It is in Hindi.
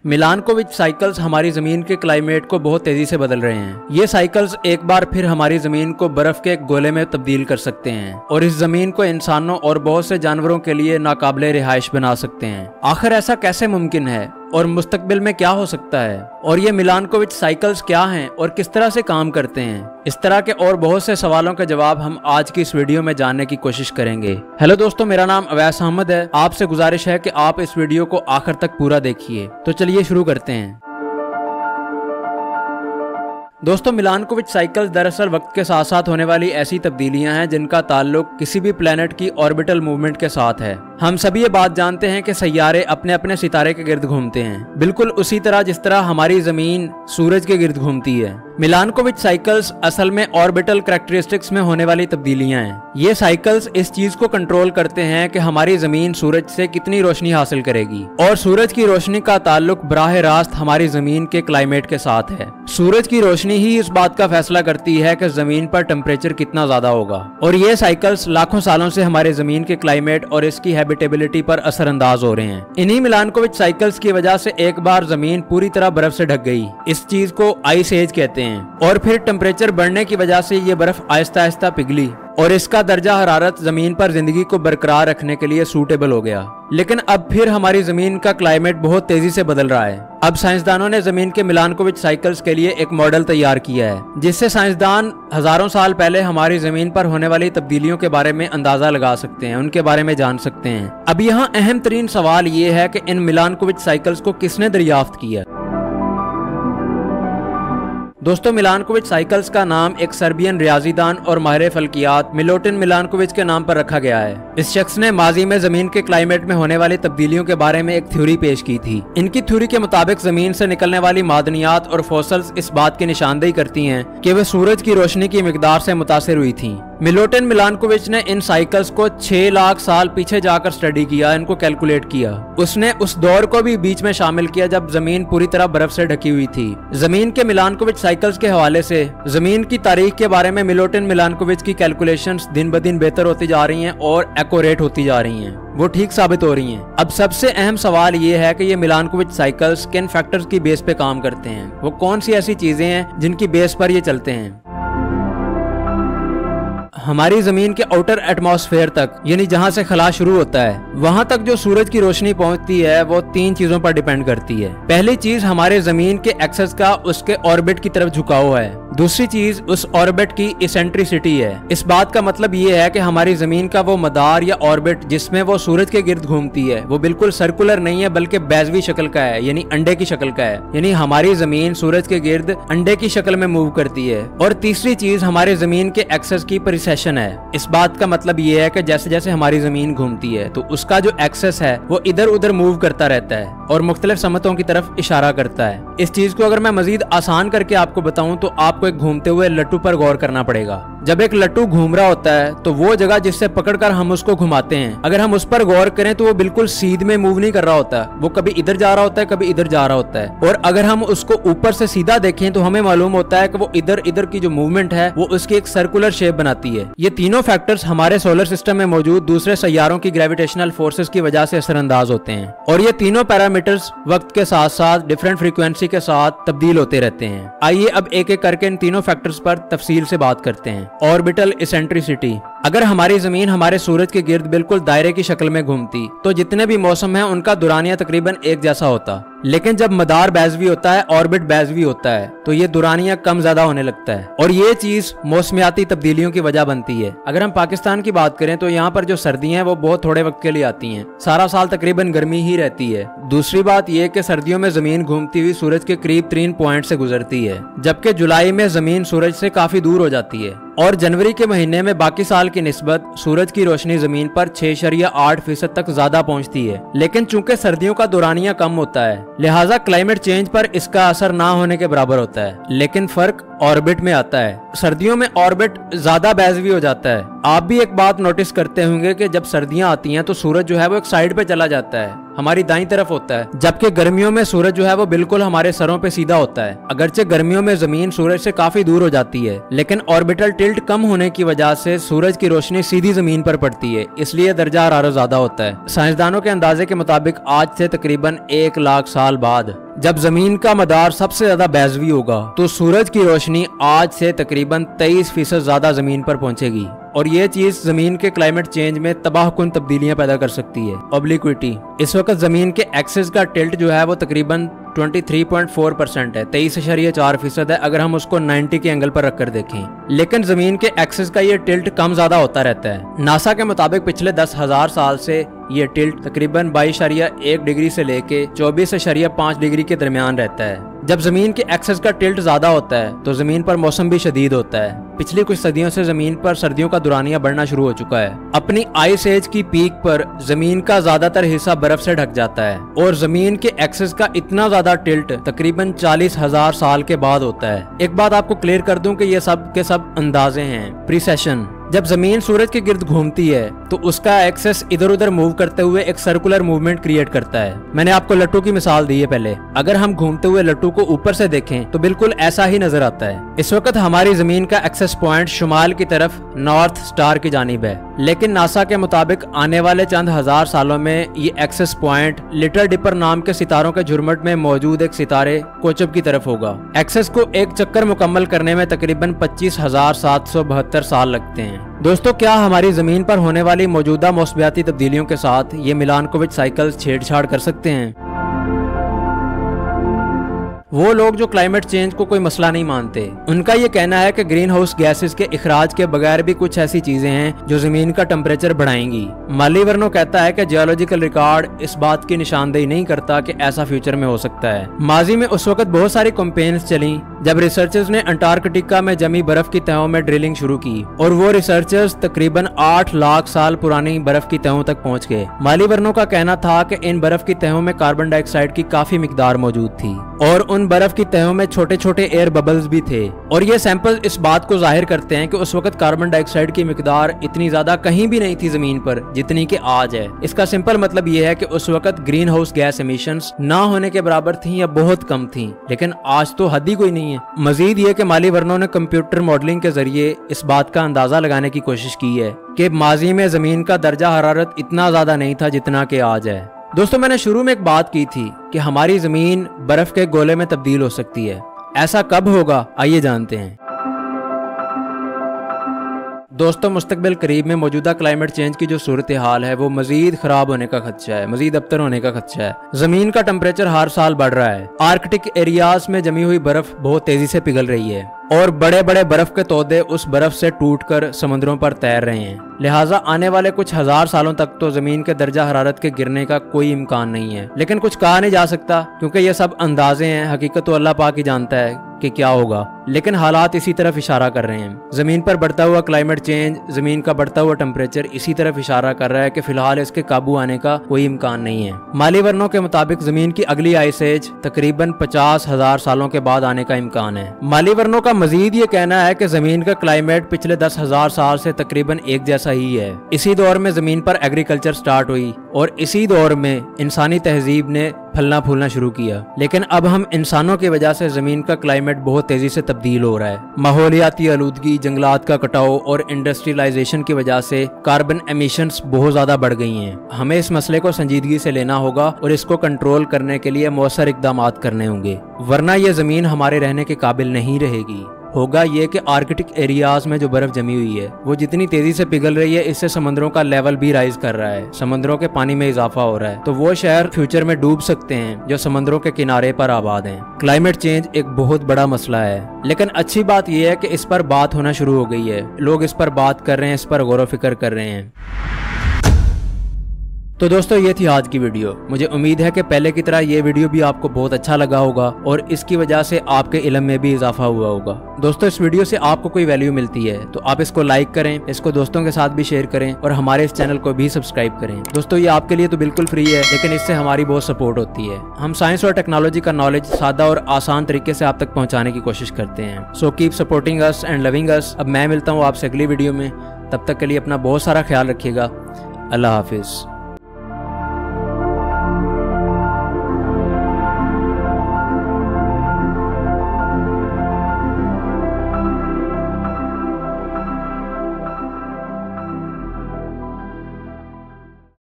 मिलानकोविच साइकिल्स हमारी जमीन के क्लाइमेट को बहुत तेजी से बदल रहे हैं। ये साइकिल्स एक बार फिर हमारी जमीन को बर्फ के एक गोले में तब्दील कर सकते हैं और इस जमीन को इंसानों और बहुत से जानवरों के लिए नाकाबिले रिहाइश बना सकते हैं। आखिर ऐसा कैसे मुमकिन है और मुस्तकबिल में क्या हो सकता है, और ये मिलानकोविच साइकिल्स क्या हैं और किस तरह से काम करते हैं? इस तरह के और बहुत से सवालों के जवाब हम आज की इस वीडियो में जानने की कोशिश करेंगे। हेलो दोस्तों, मेरा नाम अवैस अहमद है। आपसे गुजारिश है कि आप इस वीडियो को आखिर तक पूरा देखिए। तो चलिए शुरू करते हैं। दोस्तों, मिलानकोविच साइकिल्स दरअसल वक्त के साथ साथ होने वाली ऐसी तब्दीलियां हैं जिनका ताल्लुक किसी भी प्लेनेट की ऑर्बिटल मूवमेंट के साथ है। हम सभी ये बात जानते हैं कि सैयारे अपने अपने सितारे के गिर्द घूमते हैं, बिल्कुल उसी तरह जिस तरह हमारी जमीन सूरज के गिर्द घूमती है। मिलानकोविच साइकिल्स असल में ऑर्बिटल करैक्टरिस्टिक्स में होने वाली तब्दीलियां हैं। ये साइकिल्स इस चीज को कंट्रोल करते हैं कि हमारी जमीन सूरज से कितनी रोशनी हासिल करेगी, और सूरज की रोशनी का ताल्लुक बराह रास्त हमारी जमीन के क्लाइमेट के साथ है। सूरज की रोशनी ही इस बात का फैसला करती है कि जमीन पर टेम्परेचर कितना ज्यादा होगा, और ये साइकिल्स लाखों सालों से हमारे जमीन के क्लाइमेट और इसकी हैबिटेबिलिटी पर असरअंदाज हो रहे हैं। इन्हीं मिलानकोविच साइकिल्स की वजह से एक बार जमीन पूरी तरह बर्फ से ढक गई। इस चीज को आइस एज कहते हैं, और फिर टेम्परेचर बढ़ने की वजह से ये बर्फ आहिस्ता आहिस्ता पिघली और इसका दर्जा हरारत जमीन पर जिंदगी को बरकरार रखने के लिए सूटेबल हो गया। लेकिन अब फिर हमारी जमीन का क्लाइमेट बहुत तेजी से बदल रहा है। अब साइंसदानों ने जमीन के मिलानकोविच साइकिल्स के लिए एक मॉडल तैयार किया है, जिससे साइंसदान हजारों साल पहले हमारी जमीन पर होने वाली तब्दीलियों के बारे में अंदाजा लगा सकते हैं, उनके बारे में जान सकते हैं। अब यहाँ अहम तरीन सवाल ये है कि इन मिलानकोविच साइकिल्स को किसने दरियाफ्त किया? दोस्तों, मिलानकोविच साइकिल्स का नाम एक सर्बियन रियाजीदान और माहिर फल्कियात मिलोटिन मिलानकोविच के नाम पर रखा गया है। इस शख्स ने माजी में जमीन के क्लाइमेट में होने वाली तब्दीलियों के बारे में एक थ्योरी पेश की थी। इनकी थ्योरी के मुताबिक जमीन से निकलने वाली मादनियात और फॉसल्स इस बात की निशानदेही करती हैं कि वे सूरज की रोशनी की मिकदार से मुतासिर हुई थी। मिलोटिन मिलानकोविच ने इन साइकिल्स को 6 लाख साल पीछे जाकर स्टडी किया, इनको कैलकुलेट किया। उसने उस दौर को भी बीच में शामिल किया जब जमीन पूरी तरह बर्फ से ढकी हुई थी। जमीन के मिलानकोविच साइकिल्स के हवाले से जमीन की तारीख के बारे में मिलोटिन मिलानकोविच की कैलकुलेशंस दिन ब दिन बेहतर होती जा रही हैं और एक्यूरेट होती जा रही हैं, वो ठीक साबित हो रही हैं। अब सबसे अहम सवाल ये है कि ये मिलानकोविच साइकिल्स किन फैक्टर्स की बेस पे काम करते हैं, वो कौन सी ऐसी चीजें हैं जिनकी बेस पर ये चलते हैं। हमारी जमीन के आउटर एटमॉस्फेयर तक, यानी जहां से खला शुरू होता है, वहां तक जो सूरज की रोशनी पहुंचती है वो 3 चीजों पर डिपेंड करती है। पहली चीज हमारे जमीन के एक्सेस का उसके ऑर्बिट की तरफ झुकाव है। दूसरी चीज उस ऑर्बिट की इसेंट्रिसिटी है। इस बात का मतलब ये है कि हमारी जमीन का वो मदार या ऑर्बिट जिसमें वो सूरज के गिर्द घूमती है वो बिल्कुल सर्कुलर नहीं है, बल्कि बैजवी शक्ल का है, यानी अंडे की शक्ल का है। यानी हमारी जमीन सूरज के गिर्द अंडे की शक्ल में मूव करती है। और तीसरी चीज हमारे जमीन के एक्सेस की परिसेशन है। इस बात का मतलब ये है कि जैसे जैसे हमारी जमीन घूमती है तो उसका जो एक्सेस है वो इधर उधर मूव करता रहता है और मुख्तलिफ समतों की तरफ इशारा करता है। इस चीज को अगर मैं मजीद आसान करके आपको बताऊं तो आपको एक घूमते हुए लट्टू पर गौर करना पड़ेगा। जब एक लट्टू घूम रहा होता है तो वो जगह जिससे पकड़कर हम उसको घुमाते हैं, अगर हम उस पर गौर करें तो वो बिल्कुल सीध में मूव नहीं कर रहा होता, वो कभी इधर जा रहा होता है, कभी इधर जा रहा होता है। और अगर हम उसको ऊपर से सीधा देखें तो हमें मालूम होता है कि वो इधर इधर की जो मूवमेंट है वो उसकी एक सर्कुलर शेप बनाती है। ये तीनों फैक्टर्स हमारे सोलर सिस्टम में मौजूद दूसरे सैयारों की ग्रेविटेशनल फोर्सेस की वजह से असरअंदाज होते हैं, और ये तीनों पैरामीटर्स वक्त के साथ साथ डिफरेंट फ्रीक्वेंसी के साथ तब्दील होते रहते हैं। आइए अब एक एक करके इन तीनों फैक्टर्स पर तफसील से बात करते हैं। Orbital eccentricity. अगर हमारी जमीन हमारे सूरज के गिर्द बिल्कुल दायरे की शक्ल में घूमती तो जितने भी मौसम हैं उनका दुरानिया तकरीबन एक जैसा होता। लेकिन जब मदार बैजवी होता है, ऑर्बिट बैजवी होता है, तो ये दुरानिया कम ज्यादा होने लगता है, और ये चीज मौसमियाती तब्दीलियों की वजह बनती है। अगर हम पाकिस्तान की बात करें तो यहाँ पर जो सर्दियां हैं वो बहुत थोड़े वक्त के लिए आती हैं, सारा साल तकरीबन गर्मी ही रहती है। दूसरी बात यह कि सर्दियों में जमीन घूमती हुई सूरज के करीब 3 पॉइंट से गुजरती है, जबकि जुलाई में जमीन सूरज से काफी दूर हो जाती है। और जनवरी के महीने में बाकी साल की निस्बत सूरज की रोशनी जमीन पर 6.8% तक ज्यादा पहुंचती है। लेकिन चूंकि सर्दियों का दौरानिया कम होता है, लिहाजा क्लाइमेट चेंज पर इसका असर ना होने के बराबर होता है। लेकिन फर्क ऑर्बिट में आता है। सर्दियों में ऑर्बिट ज्यादा बैजवी हो जाता है। आप भी एक बात नोटिस करते होंगे कि जब सर्दियां आती हैं तो सूरज जो है वो एक साइड पे चला जाता है, हमारी दाईं तरफ होता है, जबकि गर्मियों में सूरज जो है वो बिल्कुल हमारे सरों पे सीधा होता है। अगरचे गर्मियों में जमीन सूरज से काफी दूर हो जाती है, लेकिन ऑर्बिटल टिल्ट कम होने की वजह से सूरज की रोशनी सीधी जमीन पर पड़ती है, इसलिए दर्जा हरारत ज्यादा होता है। साइंसदानों के अंदाजे के मुताबिक आज से तकरीबन 1 लाख साल बाद जब जमीन का मदार सबसे ज्यादा बैज़वी होगा तो सूरज की रोशनी आज से तकरीबन 23% ज्यादा जमीन पर पहुंचेगी और ये चीज जमीन के क्लाइमेट चेंज में तबाहकुन तब्दीलियां पैदा कर सकती है। ऑब्लिक्विटी, इस वक्त जमीन के एक्सिस का टिल्ट जो है वो तकरीबन 23.4% है, 23.4% है अगर हम उसको 90 के एंगल पर रखकर देखें। लेकिन जमीन के एक्सिस का ये टिल्ट कम ज्यादा होता रहता है। नासा के मुताबिक पिछले 10,000 साल से ये टिल्ट तकरीबन 22.1 डिग्री से लेके 24.5 डिग्री के दरमियान रहता है। जब जमीन के एक्सिस का टिल्ट ज्यादा होता है तो जमीन पर मौसम भी शदीद होता है। पिछली कुछ सदियों से जमीन पर सर्दियों का दुरानिया बढ़ना शुरू हो चुका है। अपनी आइस एज की पीक पर जमीन का ज्यादातर हिस्सा बर्फ से ढक जाता है और जमीन के एक्सिस का इतना ज्यादा टिल्ट तकरीबन 40,000 साल के बाद होता है। एक बात आपको क्लियर कर दूं कि ये सब के सब अंदाजे हैं, प्रीसेशन। जब जमीन सूरज के गिर्द घूमती है तो उसका एक्सेस इधर उधर मूव करते हुए एक सर्कुलर मूवमेंट क्रिएट करता है। मैंने आपको लट्टू की मिसाल दी है पहले। अगर हम घूमते हुए लट्टू को ऊपर से देखें तो बिल्कुल ऐसा ही नजर आता है। इस वक्त हमारी जमीन का एक्सेस पॉइंट शुमाल की तरफ नॉर्थ स्टार की जानिब है, लेकिन नासा के मुताबिक आने वाले चंद हजार सालों में ये एक्सेस पॉइंट लिटिल डिपर नाम के सितारों के झुरमुट में मौजूद एक सितारे कोचब की तरफ होगा। एक्सेस को एक चक्कर मुकम्मल करने में तकरीबन 25,772 साल लगते हैं। दोस्तों, क्या हमारी जमीन पर होने वाली मौजूदा मौसमियाती तब्दीलियों के साथ ये मिलानकोविच साइकिल्स छेड़छाड़ कर सकते हैं? वो लोग जो क्लाइमेट चेंज को कोई मसला नहीं मानते, उनका ये कहना है कि ग्रीन हाउस गैसेस के इखराज के बगैर भी कुछ ऐसी चीजें हैं जो जमीन का टेम्परेचर बढ़ाएंगी। मालीवर्नो कहता है कि जियोलॉजिकल रिकॉर्ड इस बात की निशानदेही नहीं करता कि ऐसा फ्यूचर में हो सकता है। माजी में उस वक्त बहुत सारी कैंपेन्स चली जब रिसर्चर्स ने अंटार्कटिका में जमी बर्फ की तहों में ड्रिलिंग शुरू की और वो रिसर्चर्स तकरीबन 8 लाख साल पुरानी बर्फ की तहों तक पहुंच गए। मालीवर्नो का कहना था कि इन बर्फ की तहों में कार्बन डाइऑक्साइड की काफी मिकदार मौजूद थी और उन बर्फ की तहों में छोटे छोटे एयर बबल्स भी थे और ये सैंपल इस बात को जाहिर करते हैं कि उस वक्त कार्बन डाइऑक्साइड की मिकदार इतनी ज्यादा कहीं भी नहीं थी जमीन पर जितनी कि आज है। इसका सिंपल मतलब ये है कि उस वक्त ग्रीन हाउस गैस एमिशंस ना होने के बराबर थी या बहुत कम थी, लेकिन आज तो हद ही कोई नहीं है। मजीद ये कि मालीवर्नो ने कंप्यूटर मॉडलिंग के जरिए इस बात का अंदाजा लगाने की कोशिश की है कि माजी में जमीन का दर्जा हरारत इतना ज्यादा नहीं था जितना कि आज है। दोस्तों, मैंने शुरू में एक बात की थी कि हमारी जमीन बर्फ के गोले में तब्दील हो सकती है। ऐसा कब होगा, आइए जानते हैं। दोस्तों, मुस्तकबिल करीब में मौजूदा क्लाइमेट चेंज की जो सूरत हाल है वो मजीद खराब होने का खदशा है, मजीद अबतर होने का खदशा है। जमीन का टेम्परेचर हर साल बढ़ रहा है। आर्कटिक एरियाज में जमी हुई बर्फ बहुत तेजी से पिघल रही है और बड़े बड़े बर्फ के तोदे उस बर्फ से टूटकर समुद्रों पर तैर रहे हैं। लिहाजा आने वाले कुछ हजार सालों तक तो जमीन के दर्जा हरारत के गिरने का कोई इम्कान नहीं है, लेकिन कुछ कहा नहीं जा सकता क्योंकि ये सब अंदाजे हैं। हकीकत तो अल्लाह पाक ही जानता है कि क्या होगा, लेकिन हालात इसी तरफ इशारा कर रहे हैं। जमीन पर बढ़ता हुआ क्लाइमेट चेंज, जमीन का बढ़ता हुआ टेम्परेचर इसी तरफ इशारा कर रहा है कि फिलहाल इसके काबू आने का कोई इम्कान नहीं है। मालीवर्नो के मुताबिक जमीन की अगली आइस एज तकरीबन 50,000 सालों के बाद आने का इम्कान है। मालीवर्नो का मजीद ये कहना है कि जमीन का क्लाइमेट पिछले 10,000 साल से तकरीबन एक जैसा ही है। इसी दौर में जमीन पर एग्रीकल्चर स्टार्ट हुई और इसी दौर में इंसानी तहजीब ने फलना फूलना शुरू किया, लेकिन अब हम इंसानों की वजह से जमीन का क्लाइमेट बहुत तेजी से तब्दील हो रहा है। माहौलियाती आलूदगी, जंगलात का कटाव और इंडस्ट्रियलाइजेशन की वजह से कार्बन एमिशंस बहुत ज्यादा बढ़ गई हैं। हमें इस मसले को संजीदगी से लेना होगा और इसको कंट्रोल करने के लिए मौसर इकदाम करने होंगे, वरना यह जमीन हमारे रहने के काबिल नहीं रहेगी। होगा ये कि आर्कटिक एरियाज में जो बर्फ जमी हुई है वो जितनी तेजी से पिघल रही है, इससे समुद्रों का लेवल भी राइज कर रहा है, समुद्रों के पानी में इजाफा हो रहा है, तो वो शहर फ्यूचर में डूब सकते हैं जो समुद्रों के किनारे पर आबाद हैं। क्लाइमेट चेंज एक बहुत बड़ा मसला है, लेकिन अच्छी बात यह है कि इस पर बात होना शुरू हो गई है। लोग इस पर बात कर रहे हैं, इस पर गौर व फिक्र कर रहे हैं। तो दोस्तों, ये थी आज की वीडियो। मुझे उम्मीद है कि पहले की तरह ये वीडियो भी आपको बहुत अच्छा लगा होगा और इसकी वजह से आपके इल्म में भी इजाफा हुआ होगा। दोस्तों, इस वीडियो से आपको कोई वैल्यू मिलती है तो आप इसको लाइक करें, इसको दोस्तों के साथ भी शेयर करें और हमारे इस चैनल को भी सब्सक्राइब करें। दोस्तों, ये आपके लिए तो बिल्कुल फ्री है, लेकिन इससे हमारी बहुत सपोर्ट होती है। हम साइंस और टेक्नोलॉजी का नॉलेज सादा और आसान तरीके से आप तक पहुँचाने की कोशिश करते हैं। So keep supporting us and loving अस। अब मैं मिलता हूँ आपसे अगली वीडियो में, तब तक के लिए अपना बहुत सारा ख्याल रखिएगा। अल्लाह हाफिज।